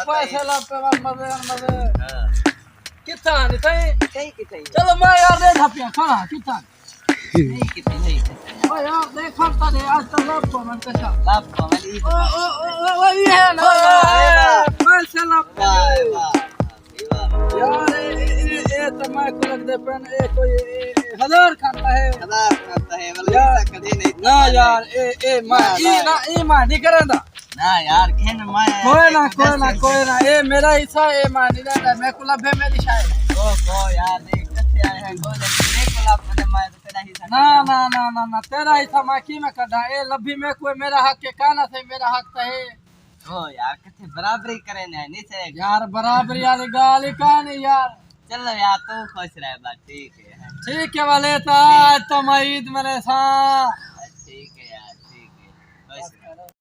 पैसे लाते बस मजे मजे कितना नहीं कहीं किथे चलो मैं यार दे थापिया खड़ा कितना नहीं किथे ओ यार देख हम तो आज तो लाभ को मन कैसा लाभ को मैं ई ओ ये है ना पैसे लाभ यार ये तो मैं को लग दे पेन ये कोई 1000 खाता है मतलब ऐसा कभी नहीं ना यार ए मैं नहीं करेंदा ना यार खेन मैं कोई ना ये मेरा हिस्सा ये मान नहीं रहता मैं को लभे मेरी शायद को यार देख कैसे आए हैं को लेकिन को लाभ में मैं तो तेरा हिस्सा ना तेरा हिस्सा मैं की में कढ़ा ए लभी में कोई मेरा हक के काना से मेरा हक तो है ओ यार कैसे बराबरी करे ना नहीं से यार बराबरी वाली गाली कहानी यार चलो यार तू खुश रह बात ठीक है वाले तो आज तो मैं ईद मेरे साथ ठीक है यार ठीक है खुश रह